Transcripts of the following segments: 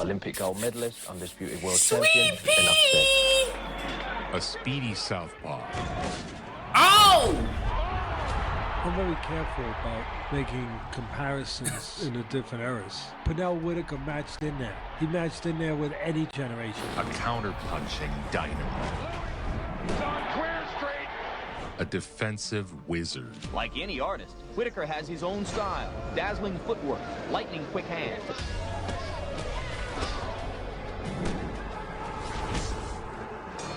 Olympic gold medalist, undisputed world Sweet champion. Enough Pea! said. A speedy southpaw. Oh! I'm very careful about making comparisons in the different eras. Pernell Whitaker matched in there. He matched in there with any generation. A counter-punching dynamo. A defensive wizard. Like any artist, Whitaker has his own style, dazzling footwork, lightning quick hands.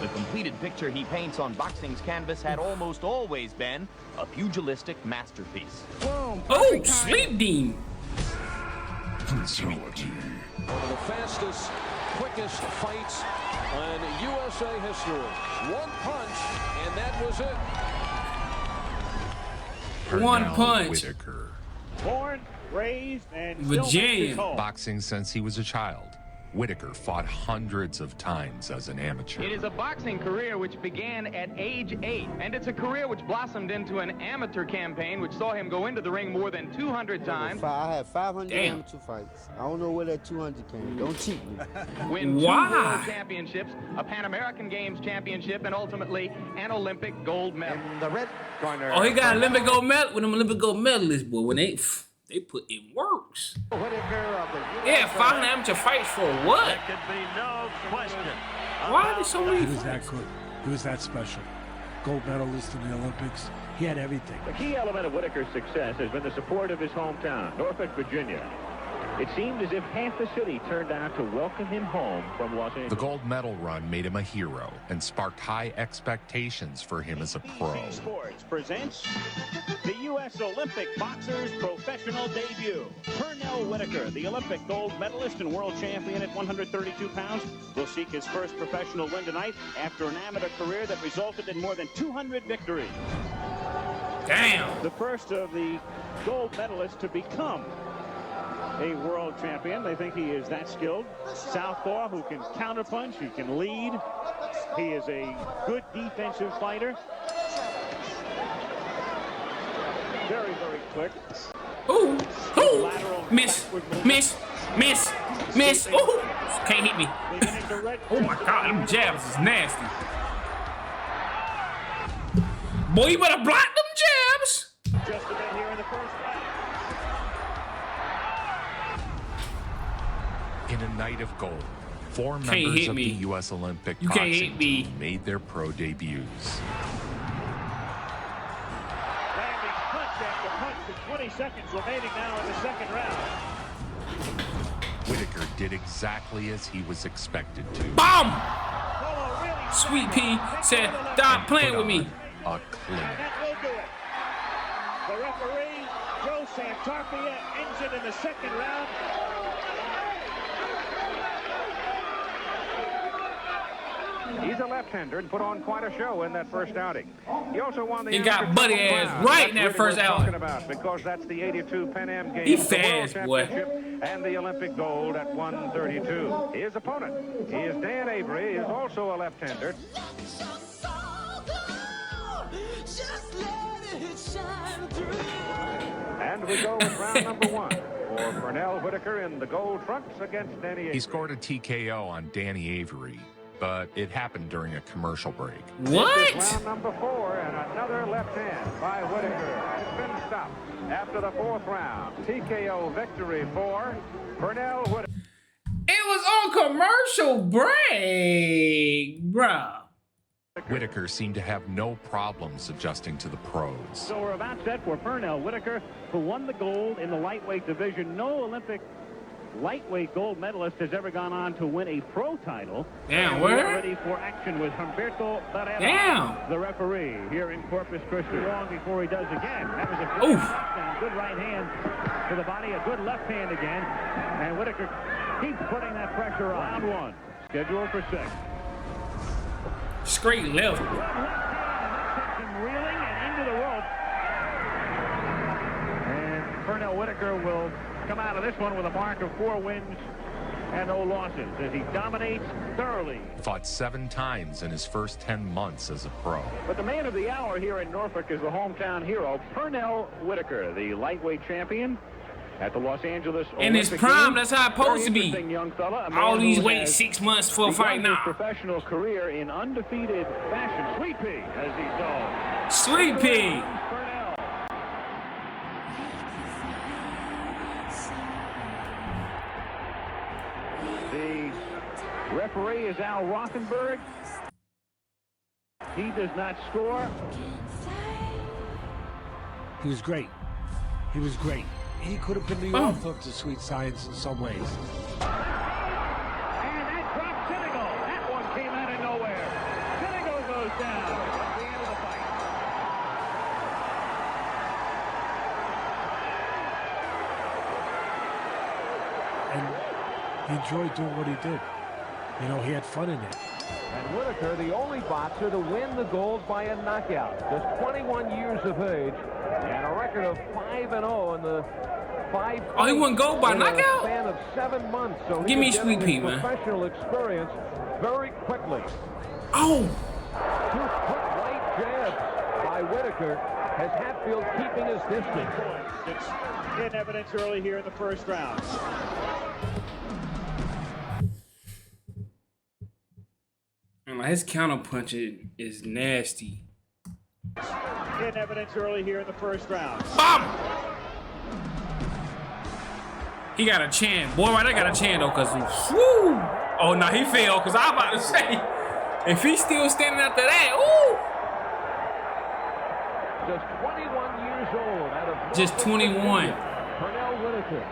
The completed picture he paints on boxing's canvas had almost always been a pugilistic masterpiece. Oh, Sleep Dean. Sweet Pea. One of the fastest, quickest fights in USA history. One punch, and that was it. One Pernell punch. Whitaker. Born, raised, and Virginia. Boxing since he was a child. Whitaker fought hundreds of times as an amateur. It is a boxing career which began at age 8, and it's a career which blossomed into an amateur campaign which saw him go into the ring more than 200 times. I had 500 Damn. amateur fights. I don't know where that 200 came. Don't cheat me. Win 2 Why? world championships, a Pan American Games championship, and ultimately an Olympic gold medal. In the red corner. Oh, he got Olympic gold medal with them Olympic gold medalists, boy. When they put in works. Yeah, 500 amateur fights for what? There could be no question. Why are there so many He was that fights? good. He was that special. Gold medalist in the Olympics. He had everything. The key element of Whitaker's success has been the support of his hometown, Norfolk, Virginia. It seemed as if half the city turned out to welcome him home from Los Angeles. The gold medal run made him a hero and sparked high expectations for him as a pro. Sports presents the U.S. Olympic boxer's professional debut. Pernell Whitaker, the Olympic gold medalist and world champion at 132 pounds, will seek his first professional win tonight after an amateur career that resulted in more than 200 victories. Damn. The first of the gold medalists to become a world champion. They think he is that skilled. Southpaw who can counterpunch, he can lead. He is a good defensive fighter. Very, very quick. Ooh, ooh. Lateral Miss, backward miss, miss, miss. Ooh, can't hit me. movement. The red Oh my God, them jabs is nasty. Boy, you better block them jabs. just a bit here in the first fight. In a night of gold, 4 Can't members hit of me. the U.S. Olympic You can't boxing hit me. team made their pro debuts. Landing punch after punch with 20 seconds remaining now in the second round. Whitaker did exactly as he was expected to. Bomb. Polo really Sweet Pea said, "Stop playing with me." A clinic. and that will do it. The referee, Joe Santarpia, ends it in the second round. He's a left-hander and put on quite a show in that first outing. He also won the He got amateur buddy triple ass crown. right in That's that first really worth outing. talking about, because that's the 82 Pan Am Games, He the fast, World boy. Championship, and the Olympic gold at 132. His opponent, he is Dan Avery, is also a left-hander. And we go with round number 1 for Pernell Whitaker in the gold trunks against Danny Avery. He scored a TKO on Danny Avery, but it happened during a commercial break. This is What? round number 4, and another left hand by Whitaker. It's been stopped after the 4th round. TKO victory for Pernell Whitaker. It was on commercial break, bruh. Whitaker seemed to have no problems adjusting to the pros. So we're about set for Pernell Whitaker, who won the gold in the lightweight division. No Olympic lightweight gold medalist has ever gone on to win a pro title. Damn, And we're where? ready for action with Humberto Barrera, Damn. the referee here in Corpus Christi. Long before he does again. That was a good Oof. knockdown, good right hand to the body, a good left hand again. And Whitaker keeps putting that pressure on. Round 1, scheduled for 6. Straight left. Him reeling and into the rope. And Pernell Whitaker will come out of this one with a mark of 4 wins and no losses as he dominates thoroughly. Fought 7 times in his first 10 months as a pro. But the man of the hour here in Norfolk is the hometown hero, Pernell Whitaker, the lightweight champion. at the Los Angeles in his Olympic prime, Games. that's how it's supposed to be. Very interesting young fella, a man All these who wait has 6 months for a fight begun his now. professional career in undefeated fashion. Sweet Pea, as he's known. Sweet Pea. Pernell. The referee is Al Rothenberg. He does not score. He was great. He was great. He could have been the author of the sweet science in some ways. And that dropped Senegal. That one came out of nowhere. Senegal goes down at the end of the fight. And he enjoyed doing what he did. You know, he had fun in it. And Whitaker, the only boxer to win the gold by a knockout. Just 21 years of age and a record of 5-0 in the 5. Oh, he won gold by knockout? In a span of 7 months. So give me Sweet Pea, man. man. Professional experience very quickly. Oh. 2 quick right jabs by Whitaker has Hatfield keeping his distance. It's in evidence early here in the first round. And his counter punching is nasty. In evidence early here in the first round. Bam! He got a chin. Boy, right, I got a chin though, cause whoo! Oh no, he fell. Cause I'm about to say, if he's still standing after that, ooh! Just 21 years old out of just 21. Pernell Whitaker.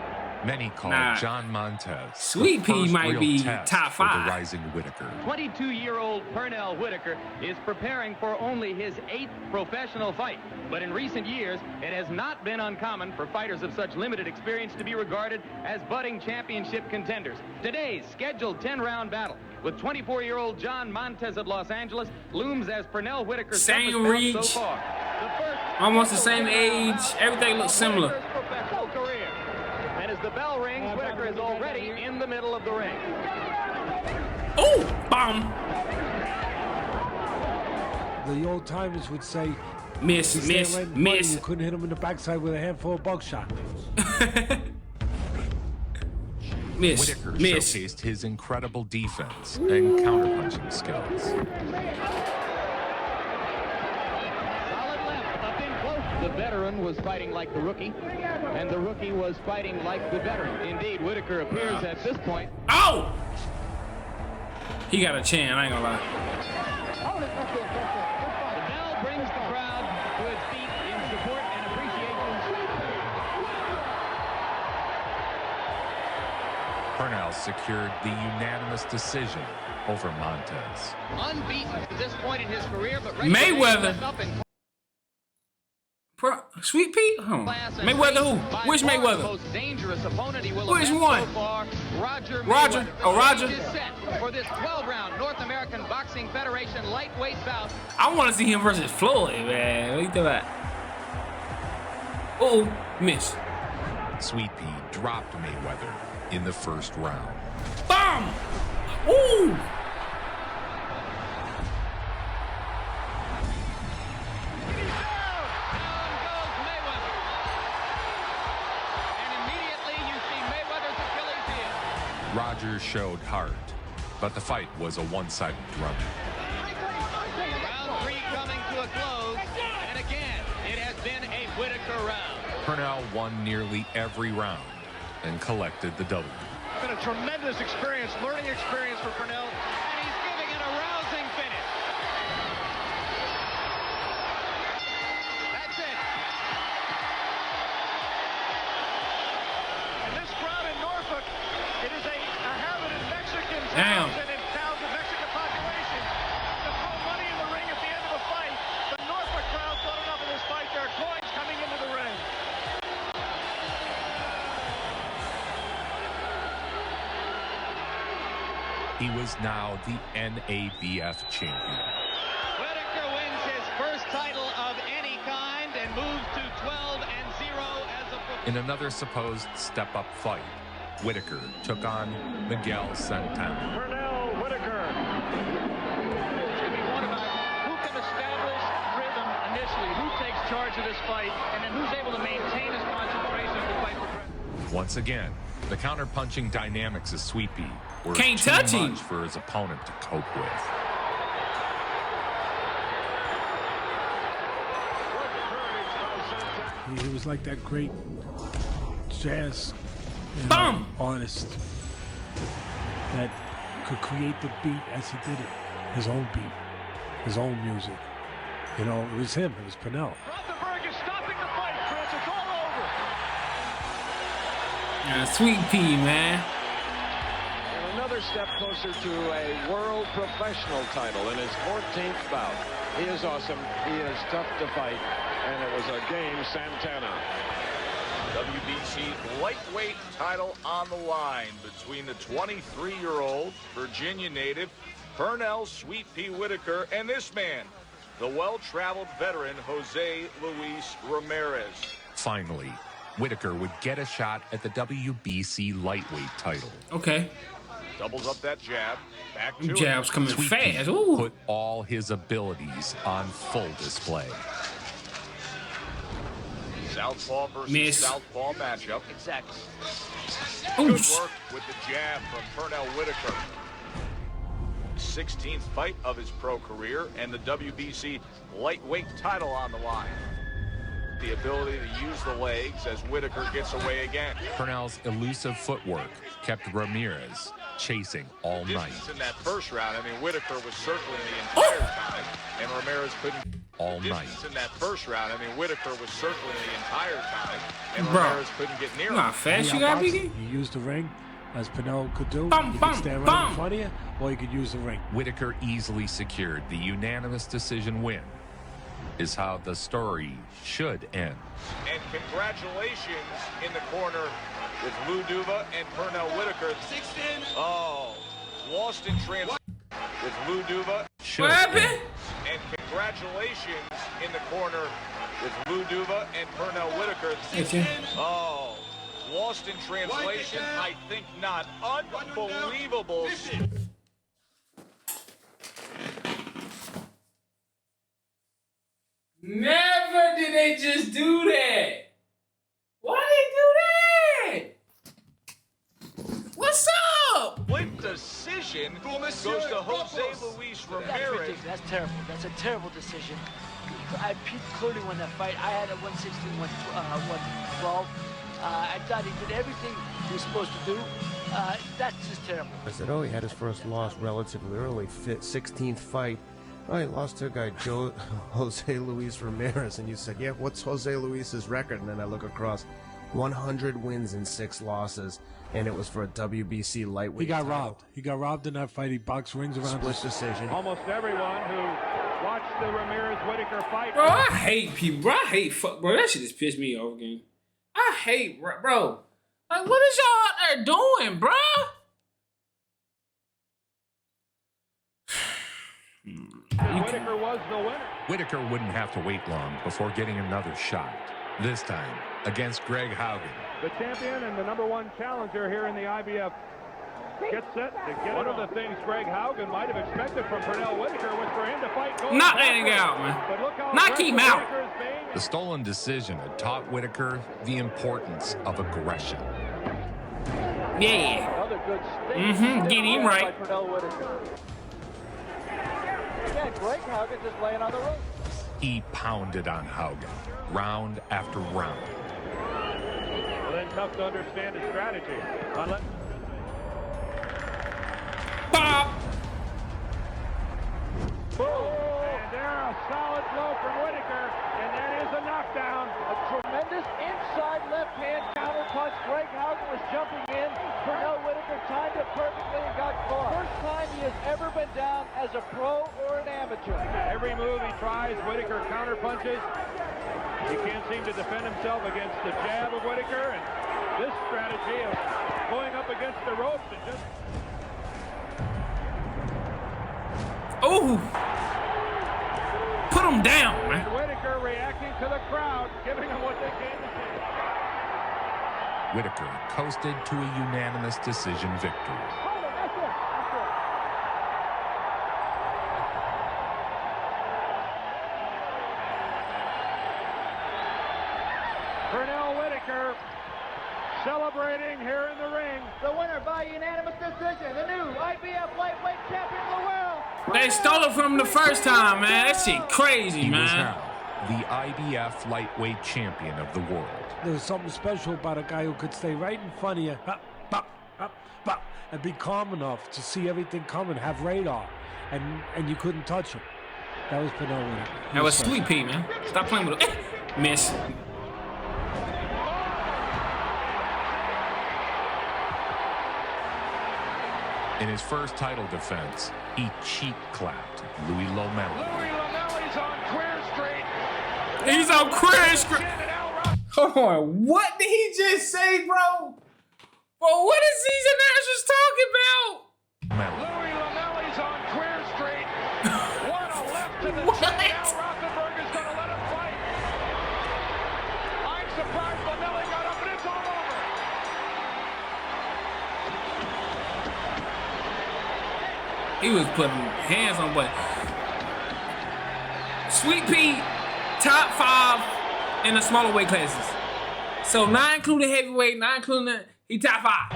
Many call John Montez Sweet Pea might be top 5. For the rising Whitaker. 22-year-old Pernell Whitaker is preparing for only his 8th professional fight. But in recent years, it has not been uncommon for fighters of such limited experience to be regarded as budding championship contenders. Today's scheduled 10-round battle with 24-year-old John Montez of Los Angeles looms as Pernell Whitaker's same reach, so far. almost the same age. Everything looks similar. Professional career. And as the bell rings, Whitaker is already in the middle of the ring. Oh, bomb. The old timers would say, miss. You couldn't hit him in the backside with a handful of buckshot. Whitaker showcased his incredible defense and counterpunching skills. The veteran was fighting like the rookie, and the rookie was fighting like the veteran. Indeed, Whitaker appears at this point. Oh! He got a chin, I ain't gonna lie. The bell brings the crowd to its feet in support and appreciation. Pernell secured the unanimous decision over Montez. Unbeaten to this point in his career, but Mayweather. Sweet Pea? Mayweather who? Which Mayweather? Most dangerous opponent he will Which have one? so far, Roger. Oh, Roger. Is set for this 12-round North American Boxing Federation lightweight bout. I want to see him versus Floyd, man. What do you think about? Oh, miss. Sweet Pea dropped Mayweather in the first round. Bomb! Ooh! Roger showed heart, but the fight was a one-sided run. Round 3 coming to a close, and again, it has been a Whitaker round. Pernell won nearly every round and collected the W. It's been a tremendous experience, learning experience for Pernell. And he's giving it a rousing finish. That's it. And this crowd in Norfolk, it is a habit in Mexican Damn. towns and in towns of Mexican population to throw money in the ring at the end of a fight. The Norfolk crowd thought enough of this fight. There are coins coming into the ring. He was now the NABF champion. Whitaker wins his first title of any kind and moves to 12-0 as a... In another supposed step-up fight, Whitaker took on Miguel Santana. Pernell Whitaker. It's going to be one about who can establish rhythm initially, who takes charge of this fight, and then who's able to maintain his concentration to fight for credit. Once again, the counter-punching dynamics of Sweet Pea were Can't too touch him. much for his opponent to cope with. He was like that great jazz artist that could create the beat as he did it. His own beat, his own music. You know, it was him. It was Pernell. Rothenberg is stopping the fight, Chris. It's all over. Sweet Pea, man. And another step closer to a world professional title in his 14th bout. He is awesome. He is tough to fight. And it was a game, Santana. WBC lightweight title on the line between the 23-year-old Virginia native Pernell Sweet Pea Whitaker and this man, the well-traveled veteran Jose Luis Ramirez. Finally, Whitaker would get a shot at the WBC lightweight title. Okay. Doubles up that jab. Back to Jab's coming Sweet fast. Pea Ooh. put all his abilities on full display. Southpaw versus Miss. southpaw matchup. Exactly. Good work with the jab from Pernell Whitaker. 16th fight of his pro career and the WBC lightweight title on the line. The ability to use the legs as Whitaker gets away again. Pernell's elusive footwork kept Ramirez chasing all night. In that first round, I mean, Whitaker was circling the entire time, and Ramirez couldn't. All night. In that first round, I mean, Whitaker was circling the entire time, and Bro, Ramirez couldn't get near him. Not fast, you gotta be. You used the ring, as Pernell could do. Bum, You bum, could stand right bum. in front of you, or you could use the ring. Whitaker easily secured the unanimous decision win, is how the story should end. And congratulations in the corner with Lou Duva and Pernell Whitaker. Oh, lost in translation with Lou Duva. What happened? And congratulations in the corner with Lou Duva and Pernell Whitaker. Oh, lost in translation? I think not. Unbelievable. Never did they just do that. Why they do that? What's up? Split decision goes to Jose Luis Ramirez. That's terrible. That's a terrible decision. Pete clearly won that fight. I had a 116, 112. I thought he did everything he was supposed to do. That's just terrible. I said, oh, he had his first loss relatively early, 16th fight. Oh, he lost to a guy, Jose Luis Ramirez. And you said, yeah, what's Jose Luis's record? And then I look across, 100 wins and 6 losses. And it was for a WBC lightweight He got title. robbed. He got robbed in that fight. He boxed rings around. Split decision. Almost everyone who watched the Ramirez-Whitaker fight. Bro, I hate people. Bro, I hate fuck. Bro, that shit just pissed me off again. I hate, bro. Like, what is y'all out there doing, bro? Whitaker was the winner. Whitaker wouldn't have to wait long before getting another shot. This time against Greg Haugen. The champion and the #1 challenger here in the IBF. Get set to get One of the things Greg Haugen might have expected from Pernell Whitaker was for him to fight. Knock that nigga out, man. Knock him out. The stolen decision had taught Whitaker the importance of aggression. Yeah. Another good Get him right. by Pernell Whitaker. Again, Greg Haugen just laying on the rope. He pounded on Haugen, round after round. Well, then tough to understand his strategy. Pop. Boom. And there, a solid blow from Whitaker, and that is a knockdown. A tremendous inside left hand counter punch. Greg Haugen was jumping in. Pernell Whitaker timed it perfectly and got caught. First time he has ever been down as a pro or an amateur. Every move he tries, Whitaker counter punches. He can't seem to defend himself against the jab of Whitaker, and this strategy of going up against the ropes and just... Oh! Put him down, man. And Whitaker reacting to the crowd, giving him what they came to see. Whitaker coasted to a unanimous decision victory. Pernell Whitaker celebrating waiting here in the ring. The winner by unanimous decision, the new IBF lightweight champion of the world. They stole it from the first time, man. That shit crazy, He was man. now the IBF lightweight champion of the world. There was something special about a guy who could stay right in front of you, and be calm enough to see everything coming, have radar, and you couldn't touch him. That was Pernell Whitaker. That was Sweet Pea, man. Stop playing with it. Miss. In his first title defense, he cheek clapped Louis Lomelli. Louis Lomelli's on Queer Street. He's on Queer Street. Hold on. What did he just say, bro? Bro, what is these announcers talking about? Louis Lomelli's on Queer Street. What a left to the chin. Now Rothenberg is going to let him fight. I'm surprised Lomelli got up and it's all over. He was putting hands on butt. Sweet Pea, top 5 in the smaller weight classes. So not including heavyweight, not including he top 5.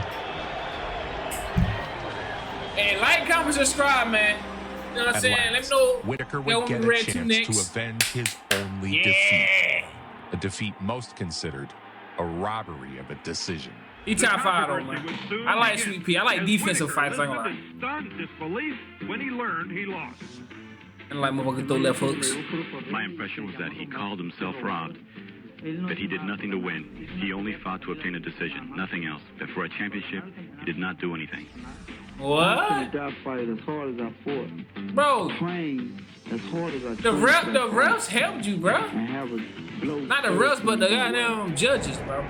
And like, comment, subscribe, man. You know what I'm saying? Let me know. Whitaker would get a chance to avenge his only defeat. A defeat most considered a robbery of a decision. He top 5 though, man. I like Sweet Pea. I like defensive fighters. I ain't gonna lie. Stunned disbelief when he learned he lost. And like motherfuckers throw left hooks. My impression was that he called himself robbed. That he did nothing to win. He only fought to obtain a decision, nothing else. That for a championship, he did not do anything. What? As hard as I fought. Bro. Trained as hard as I the refs helped you, bro. Not the refs, but the goddamn judges, bro.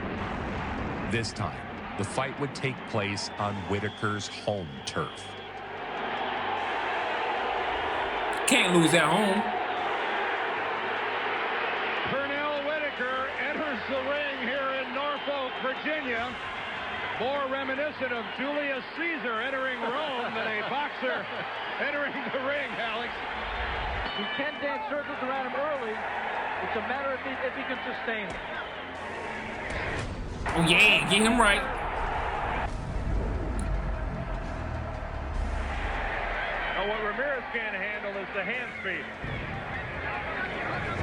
This time, the fight would take place on Whitaker's home turf. Can't lose at home. Pernell Whitaker enters the ring here in Norfolk, Virginia. More reminiscent of Julius Caesar entering Rome than a boxer entering the ring, Alex. He can dance circles around him early. It's a matter of if he can sustain it. Oh yeah, get him right. Now what Ramirez can't handle is the hand speed.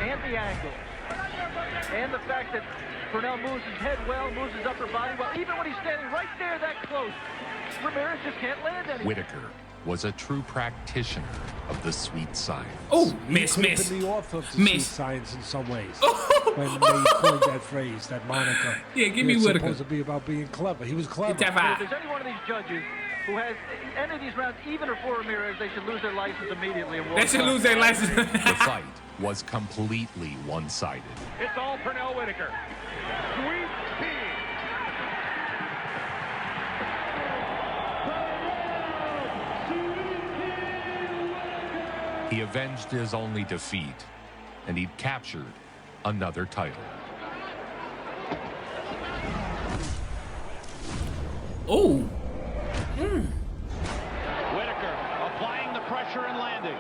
And the angle. And the fact that Pernell moves his head well, moves his upper body well. Even when he's standing right there that close, Ramirez just can't land anything. Whitaker was a true practitioner of the sweet science. Oh, miss. Me off of the sweet science in some ways. When they coined that phrase, that moniker. Yeah, give me Whitaker. Whitaker. Supposed to be about being clever. He was clever. If there's any one of these judges who has any of these rounds, even for Ramirez, they should lose their license immediately. And they should lose their license. The fight was completely one-sided. It's all Pernell Whitaker. Sweet Pea. He avenged his only defeat, and he'd captured another title. Oh. Whitaker applying the pressure and landing.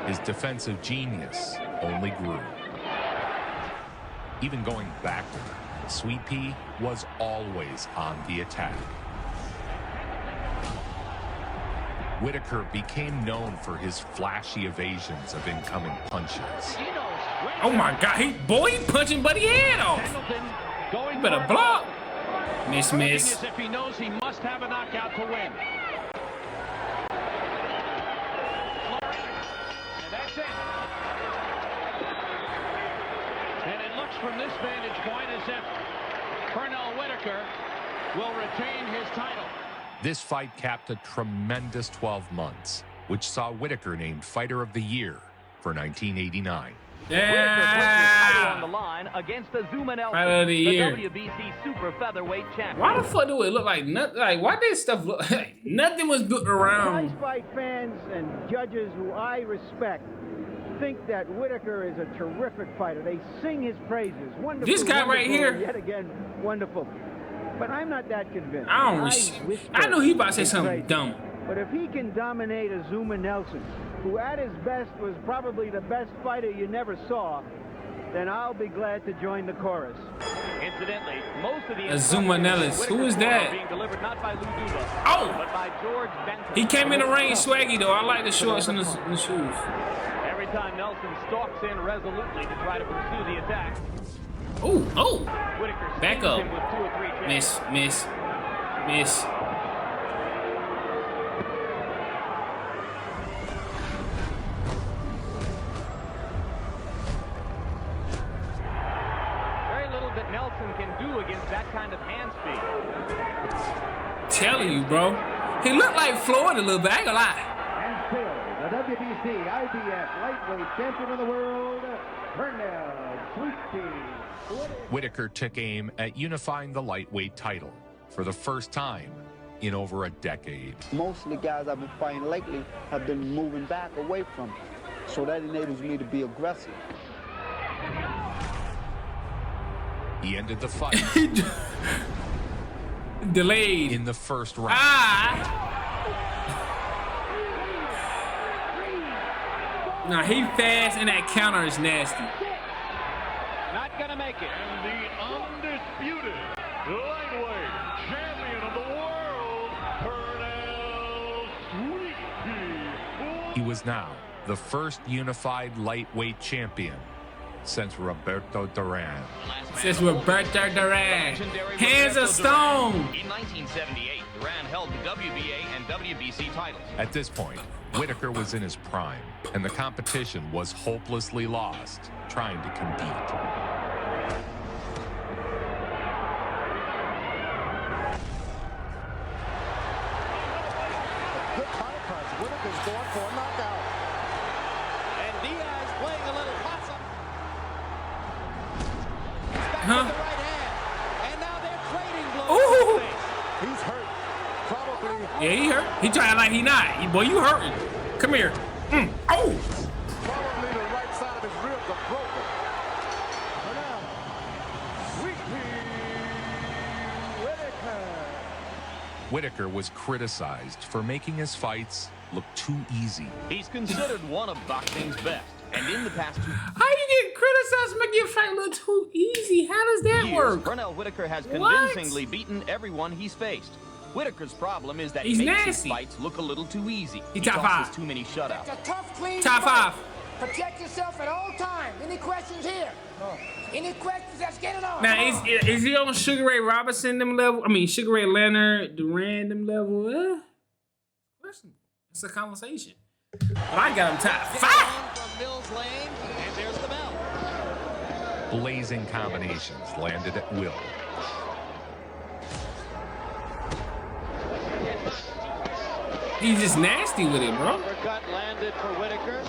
His defensive genius only grew. Even going backward, Sweet Pea was always on the attack. Whitaker became known for his flashy evasions of incoming punches. Oh my God, he punching Buddy head off. You better block. Miss. As if he knows he must have a knockout to win. And that's it. And it looks from this vantage point as if Pernell Whitaker will retain his title. This fight capped a tremendous 12 months, which saw Whitaker named Fighter of the Year for 1989. Yeah. On the line against the Zumanel, Fighter of the Year. WBC Super Featherweight Champion. Why the fuck do it look like nothing? Like, why did stuff look like nothing was built around? Prize fight fans and judges who I respect think that Whitaker is a terrific fighter. They sing his praises. Wonderful. This guy right here. Yet again, wonderful. But I'm not that convinced. I know he about to say something dumb. But if he can dominate a Zuma Nelson, who at his best was probably the best fighter you never saw, then I'll be glad to join the chorus. Incidentally, most of the Azuma Nellis. Who is that? being delivered not by Lou Duva, Oh! but by George Benton. He came in the ring swaggy though. I like the shorts and the shoes. Every time Nelson stalks in resolutely to try to pursue the attack. Oh, oh! Whitaker Back stings up. him with 2 or 3 jabs. Miss. Very little that Nelson can do against that kind of hand speed. Telling you, bro. He looked like Floyd a little bit. I ain't gonna lie. And still, the WBC IBF lightweight champion of the world, Pernell Sweet Pea. Whitaker took aim at unifying the lightweight title for the first time in over a decade. Most of the guys I've been fighting lately have been moving back away from me. So that enables me to be aggressive. He ended the fight. Delayed. In the first round. Nah, he fast and that counter is nasty. Not gonna make it. And the undisputed lightweight champion of the world, Pernell Sweet Pea. He was now the first unified lightweight champion since Roberto Duran. Since Roberto Duran. Hands of stone. In 1978, Duran held the WBA and WBC titles. At this point, Whitaker was in his prime, and the competition was hopelessly lost trying to compete. Good counter punch. Whitaker's going for a knockout. And Diaz playing a little possum. Huh? With the right hand. And now they're trading blows. Ooh. He's hurt. Probably. Yeah, he hurt. He trying like he not. Boy, you hurting. Come here. Oh! Probably the right side of his ribs are broken. Pernell Sweet Pea Whitaker. Whitaker was criticized for making his fights look too easy. He's considered one of boxing's best. And in the past 2 How you get criticized for making your fight look too easy? How does that years, work? Pernell Whitaker has What? convincingly beaten everyone he's faced. Whitaker's problem is that He's he makes his nasty. fights look a little too easy. He He top causes 5. too many shutouts. It's a tough, clean Top fight. 5. Protect yourself at all times. Any questions here? No. Any questions? Let's get it on. Now, Come on. is he on Sugar Ray Robinson them level? I mean, Sugar Ray Leonard, Duran them level? Listen, it's a conversation. But I got him top 5. From Mills Lane, and there's the bell. Blazing combinations landed at will. He's just nasty with it, bro. Uppercut landed for Whitaker.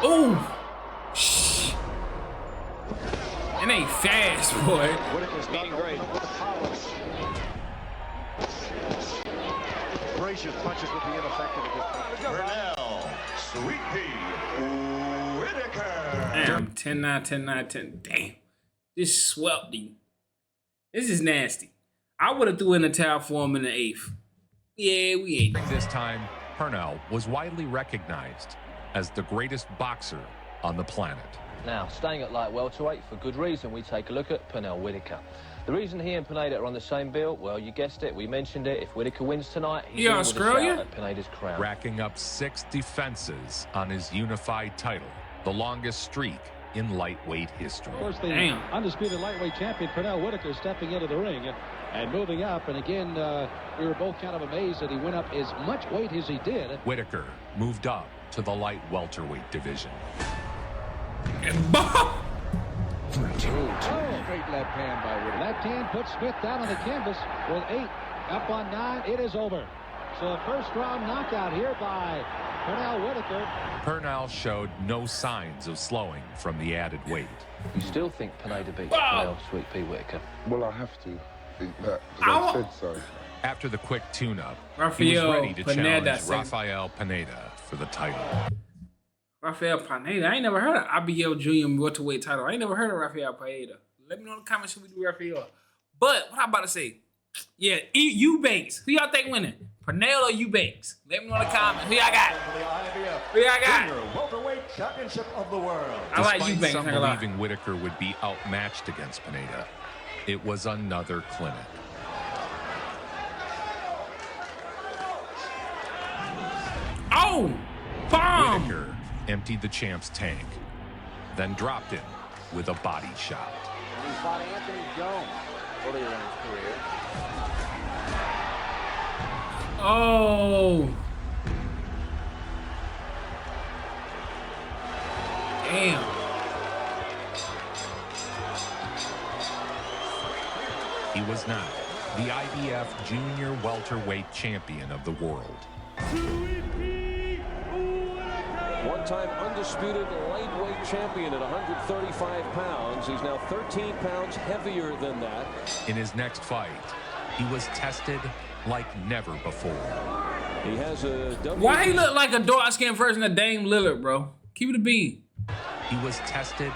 Oh, shh. It ain't fast, boy. Whitaker's meeting great. Gracious punches will be ineffective against Pernell Sweet Pea Whitaker. Damn, 10-9, 10-9, 10. Damn. This swept him. This is nasty. I would have threw in the towel for him in the 8th. Yeah, we ain't. This time, Pernell was widely recognized as the greatest boxer on the planet. Now, staying at light welterweight for good reason, we take a look at Pernell Whitaker. The reason he and Pineda are on the same bill, well, you guessed it, we mentioned it. If Whitaker wins tonight, he's in with a shout at Pineda's crown. Racking up 6 defenses on his unified title, the longest streak in lightweight history. Of course, the undisputed lightweight champion, Pernell Whitaker, stepping into the ring and moving up. And again, we were both kind of amazed that he went up as much weight as he did. Whitaker moved up to the light welterweight division. Great left hand by Whitaker. Left hand puts Smith down on the canvas with 8. Up on 9, it is over. So the first round knockout here by Pernell Whitaker. Pernell showed no signs of slowing from the added weight. You still think Pineda beats Pernell Sweet Pea Whitaker? Well, I have to think that, because I said so. After the quick tune-up, he was Rafael ready to Pineda, challenge Rafael Pineda for the title. Rafael Pineda. I ain't never heard of IBL Junior welterweight title. I ain't never heard of Rafael Pineda. Let me know in the comments should we do Rafael. But what I'm about to say, yeah, Eubanks. Who y'all think winning? Pernell or Eubanks? Let me know in the comments. Who y'all got? Who y'all got? Welterweight championship of the world. I like Despite Eubanks. some believing Whitaker would be outmatched against Pineda, it was another clinic. Oh! Bomb! Whitaker emptied the champ's tank, then dropped him with a body shot. And he fought Anthony Jones earlier in his career. Oh! Damn. He was not the IBF junior welterweight champion of the world. One-time undisputed lightweight champion at 135 pounds. He's now 13 pounds heavier than that. In his next fight, he was tested like never before. He has a Why he look like a dark-skinned version of Dame Lillard, bro? Keep it a bean. He was tested.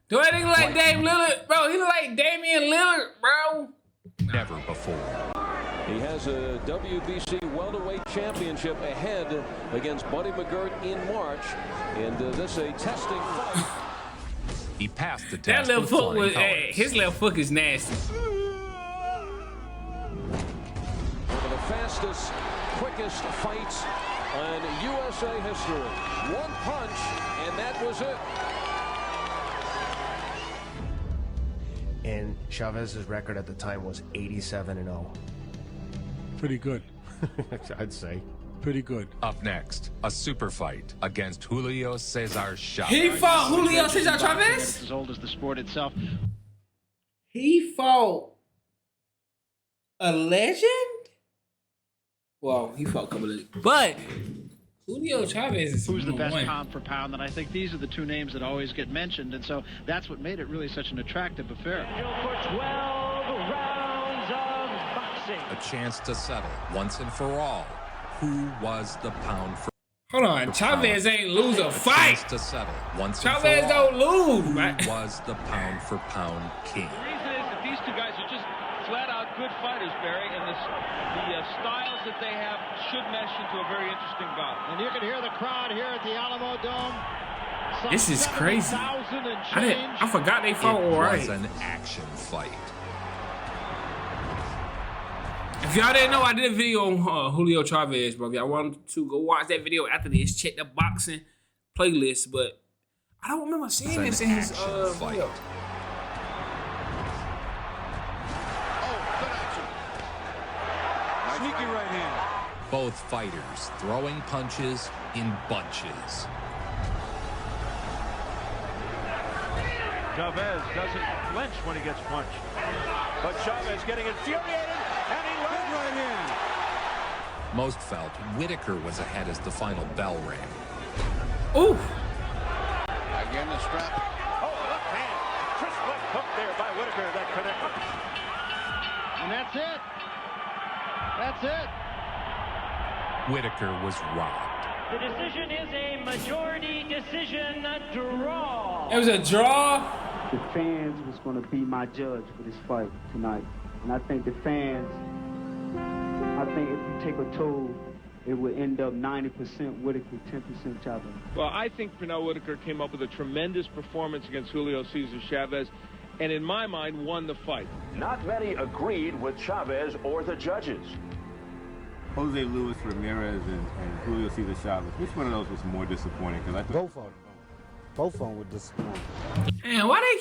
Do I think like Dame Lillard, bro? He look like Damian Lillard, bro. Never before. He has a WBC welterweight championship ahead against Buddy McGirt in March. And this is a testing fight. He passed the That test. little foot was, hey, his little foot is nasty. One of the fastest, quickest fights in USA history. One punch, and that was it. And Chavez's record at the time was 87-0. Pretty good. I'd say. Pretty good. Up next, a super fight against Julio Cesar Chavez. He fought Julio Cesar Chavez? As old as the sport itself. He fought a legend? Well, he fought a couple of, but Julio Chavez is who's the best pound for pound, and I think these are the two names that always get mentioned, and so that's what made it really such an attractive affair. For 12 rounds of boxing. A chance to settle once and for all who was the pound for Hold on, Chavez ain't lose a fight. to settle once Chavez and for all don't lose, who man. was the pound for pound king. The reason is that these two guys are just flat out good fighters, Barry, and the styles that they have should mesh into a very interesting bout. And you can hear the crowd here at the Alamo Dome. This is crazy. I forgot they fought It alright. was an action fight. If y'all didn't know, I did a video on Julio Chavez, bro. If y'all wanted to go watch that video after this, check the boxing playlist. But I don't remember seeing this in his video. Sneaky right hand. Both fighters throwing punches in bunches. Chavez doesn't flinch when he gets punched. But Chavez getting infuriated, and he lands right hand. Most felt Whitaker was ahead as the final bell rang. Ooh. Again the strap. Oh, left hand. Crisp left hook there by Whitaker that connected. And that's it. That's it. Whitaker was robbed. The decision is a majority decision, a draw. It was a draw. The fans was going to be my judge for this fight tonight. And I think the fans, I think if you take a toll, it would end up 90% Whitaker, 10% Chavez. Well, I think Pernell Whitaker came up with a tremendous performance against Julio Cesar Chavez, and in my mind, won the fight. Not many agreed with Chavez or the judges. Jose Luis Ramirez and Julio Cesar Chavez. Which one of those was more disappointing? Because I thought Both of them were disappointing. Man, why they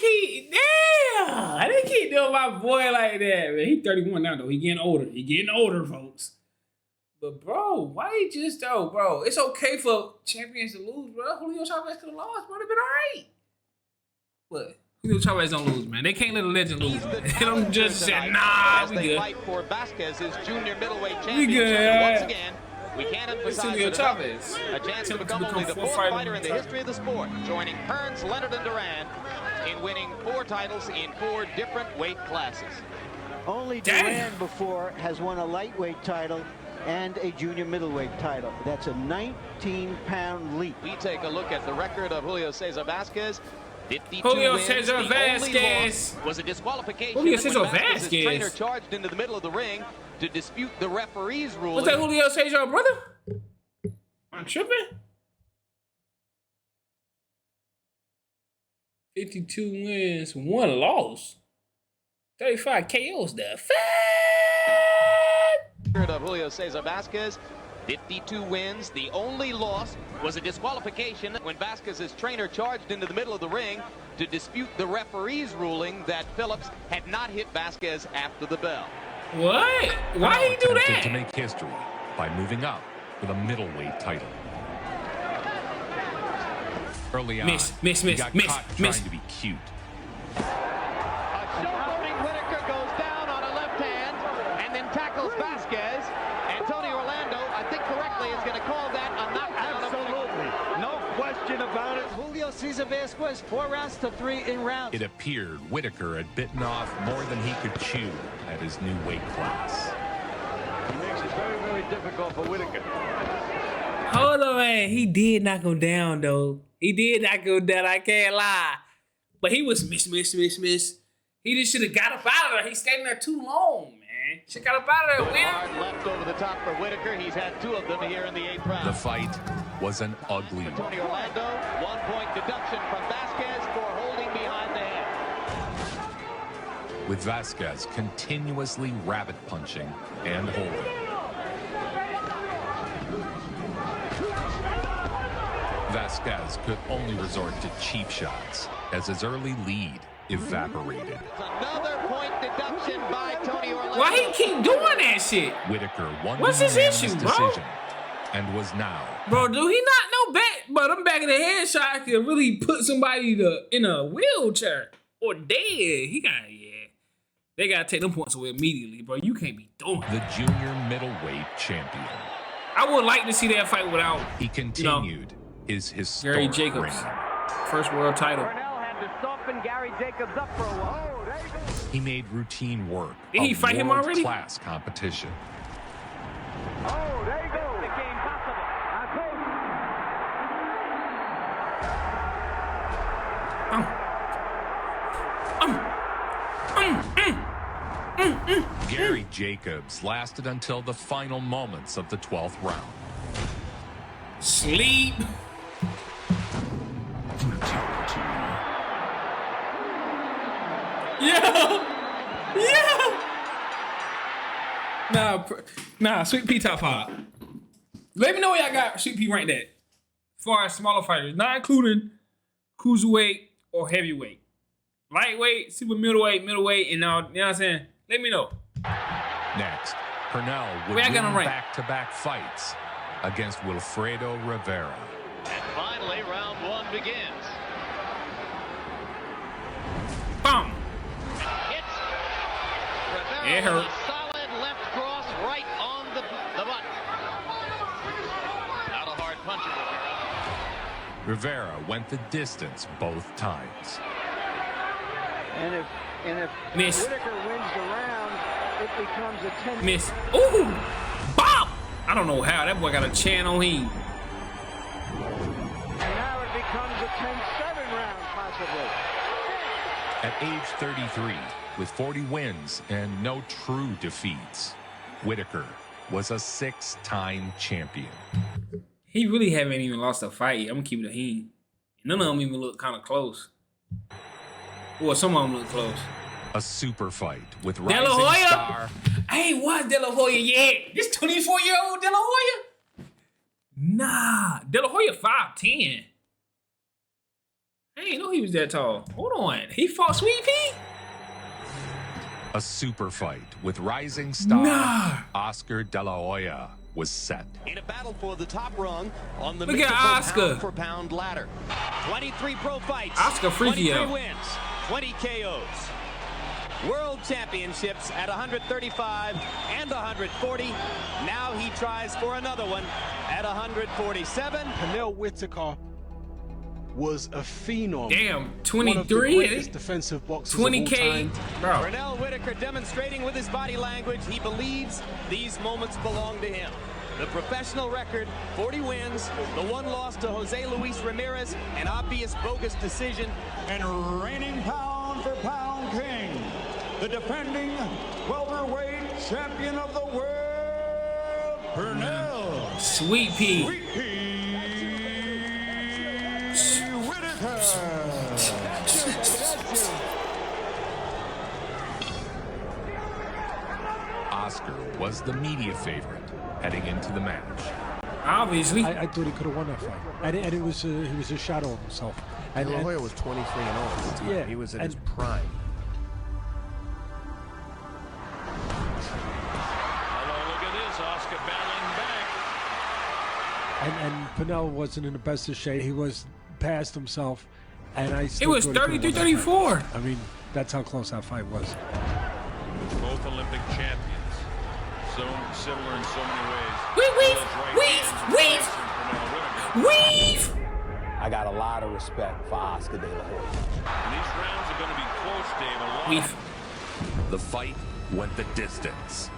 keep doing my boy like that, man? He 31 now, though. He getting older. He getting older, folks. But, bro, why he just, bro? It's okay for champions to lose, bro. Julio Chavez could have lost, bro. They've been all right. But Julio Chavez don't lose, man. They can't let a legend lose, man. They don't just say, nah, we good. Fight for Vasquez's junior middleweight We championship. good. Once again, we can't emphasize Julio it Chavez. enough. A chance to become only the fourth fighter in the history of the sport, joining Hearns, Leonard, and Duran in winning 4 titles in 4 different weight classes. Only Duran before has won a lightweight title and a junior middleweight title. That's a 19-pound leap. We take a look at the record of Julio Cesar Vasquez. 52 Julio wins. Cesar The Vasquez. only loss was a disqualification Julio when Cesar Vasquez's Vasquez. trainer charged into the middle of the ring to dispute the referee's ruling. What's that Julio Cesar, brother? I'm tripping. 52 wins, 1 loss. 35 KOs. The fuck? Of Julio Cesar Vasquez, 52 wins. The only loss was a disqualification when Vasquez's trainer charged into the middle of the ring to dispute the referee's ruling that Phillips had not hit Vasquez after the bell. What? Why he do that? To make history by moving up with a middleweight title. Early on, he got caught trying to be cute. A showboating Whitaker goes down on a left hand and then tackles Vasquez. And Tony Orlando, I think correctly, is going to call that a knockdown. Absolutely. No question about it. Julio Cesar Vasquez, 4 rounds to 3 in rounds. It appeared Whitaker had bitten off more than he could chew at his new weight class. He makes it very, very difficult for Whitaker. Hold on, man. He did knock him down, though. He did knock him down. I can't lie. But he was miss. He just should have got up out of there. He's standing there too long, man. Should got up out of there, man. Hard left over the top for Whitaker. He's had 2 of them here in the 8th round. The fight was an ugly one. Tony Orlando, 1-point deduction from Vasquez for holding behind the head. With Vasquez continuously rabbit punching and holding. Vasquez could only resort to cheap shots as his early lead evaporated. Another point deduction by Tony Orlando. Why he keep doing that shit? Whitaker won What's his issue, bro? decision and was now. Bro, do he not know back? But I'm back in the head shot can really put somebody in a wheelchair or dead. He got They gotta take them points away immediately, bro. You can't be doing the junior middleweight champion. I would like to see that fight without. He continued his historic Gary Jacobs, reign. first world title. Pernell had to soften Gary Jacobs up for a while. Oh, there you go. He made routine work. Did he fight him already? Class competition. Oh, there you go. The game possible. I told you. Gary Jacobs lasted until the final moments of the 12th round. Sleep. Yeah. Nah, Sweet Pea top 5. Let me know where y'all got Sweet Pea ranked at. As far as smaller fighters, not including cruiserweight or heavyweight. Lightweight, super middleweight, and all, you know what I'm saying? Let me know. Next, Pernell would win back-to-back fights against Wilfredo Rivera. And finally, round 1 begins. Boom. Hits Rivera It hurt. with a solid left cross right on the button. Not a hard puncher, Rivera. Rivera went the distance both times. And if Whitaker wins the round, it becomes a 10. Miss. Ooh! Bop! I don't know how. That boy got a chin on him. And now it becomes a 10-7 round, possibly. At age 33, with 40 wins and no true defeats, Whitaker was a 6-time champion. He really haven't even lost a fight yet. I'm going to keep it a him. None of them even look kind of close. Well, some of them look close. A super fight with De La rising Hoya? star. I ain't watched De La Hoya yet. This 24-year-old De La Hoya? Nah. De La Hoya 5'10". I didn't know he was that tall. Hold on. He fought Sweet Pea? A super fight with rising star Oscar De La Hoya was set. In a battle for the top rung on the Look at Oscar. pound-for-pound ladder. 23 pro fights. Oscar freaky 23 out. wins. 20 KOs. World Championships at 135 and 140. Now he tries for another one at 147. Pernell Whitaker was a phenom. Damn, 23? One of the greatest defensive boxers 20K, of all time. bro. Pernell Whitaker demonstrating with his body language he believes these moments belong to him. The professional record, 40 wins, the 1 loss to Jose Luis Ramirez, an obvious bogus decision. And reigning pound-for-pound king, the defending welterweight champion of the world, Pernell. Sweet Pea. Sweet Pea Whitaker. Oscar was the media favorite heading into the match. Obviously. I thought he could have won that fight. And it was he was a shadow of himself. And La Hoya was 23-0 at the time. Yeah, he was at his prime. Hello, look at this. Oscar battling back. And Pernell wasn't in the best of shape. He was past himself. And I still It was 33-34. I mean, that's how close that fight was. Both Olympic champions. So similar in so many ways. Weave! I got a lot of respect for Oscar De La Hoya. And these rounds are going to be close, Dave. A lot. The fight went the distance.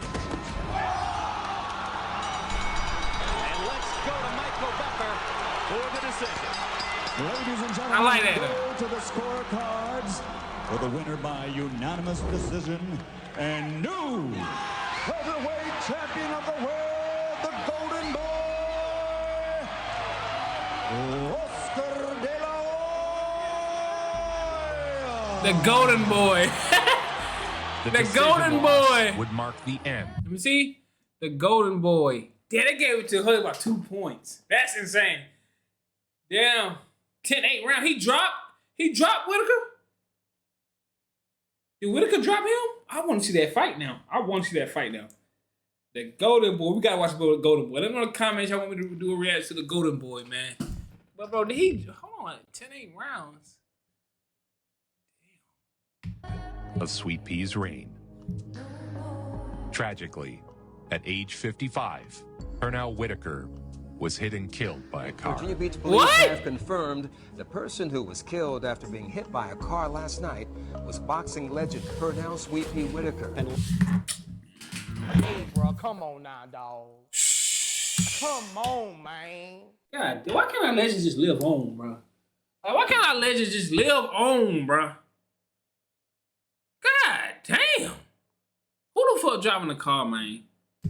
And let's go to Michael Becker for the decision. Ladies and gentlemen, I like that. go to the scorecards for the winner by unanimous decision and new welterweight champion of the world, the Golden Boy, Oscar De La Hoya. The Golden Boy. The Golden Boy would mark the end. Let me see. The Golden Boy. Damn, they gave it to Hood by 2 points. That's insane. Damn. 10-8 round. He dropped Whitaker. Did Whitaker drop him? I want to see that fight now. The Golden Boy. We got to watch the Golden Boy. Let me know in the comments y'all want me to do a reaction to the Golden Boy, man. But, bro, did he... Hold on. 10-8 rounds. Of Sweet Pea's reign. Tragically, at age 55, Pernell Whitaker was hit and killed by a car. Virginia Beach police have confirmed the person who was killed after being hit by a car last night was boxing legend Pernell Sweet Pea Whitaker. Hey, bro, come on now, dog. Come on, man. God, why can't our legends just live on, bro? Like, why can't our legends just live on, bro? God damn. Who the fuck driving the car, man?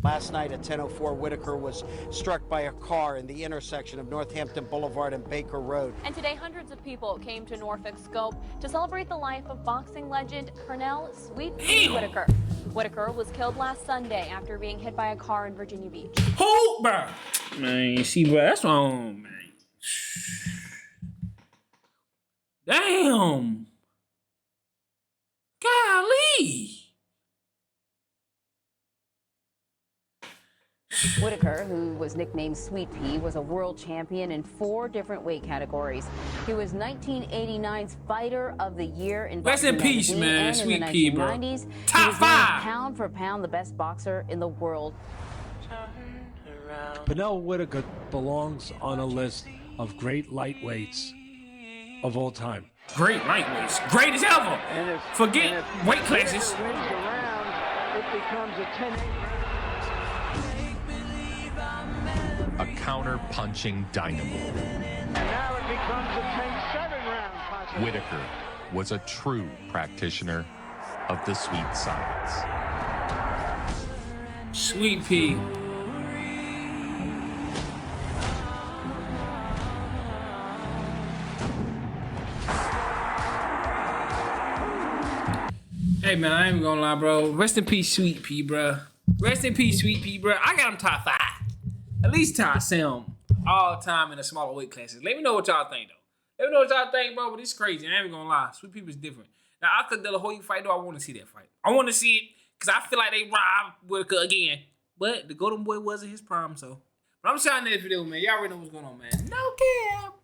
Last night at 10:04, Whitaker was struck by a car in the intersection of Northampton Boulevard and Baker Road. And today, hundreds of people came to Norfolk Scope to celebrate the life of boxing legend Pernell Sweet Pea Whitaker. Whitaker was killed last Sunday after being hit by a car in Virginia Beach. Who, bro? Man, see, bro, that's wrong, man. Damn. Golly. Whitaker, who was nicknamed Sweet Pea, was a world champion in 4 different weight categories. He was 1989's Fighter of the Year in Rest in peace, man. Sweet Pea, bro. Top 5. He was pound for pound the best boxer in the world. Pernell Whitaker belongs on a list of great lightweights of all time. Great lightweights. Great as ever. Forget weight classes. Wins the round, it becomes a 10-8. A counter-punching dynamo. And now it becomes a 10-7 round. Possibly. Whitaker was a true practitioner of the sweet science. Sweet Pea. Hey, man, I ain't gonna lie, bro. Rest in peace, Sweet Pea, bro. Rest in peace, Sweet Pea, bro. I got him top 5. At least top 7 all time in the smaller weight classes. Let me know what y'all think, though. Let me know what y'all think, bro, but it's crazy. I ain't gonna lie. Sweet Pea was different. Now, Oscar De La Hoya fight, though, I want to see that fight. I want to see it because I feel like they robbed Whitaker again. But the Golden Boy wasn't his prime, so. But I'm shouting that video, man. Y'all already know what's going on, man. No cap.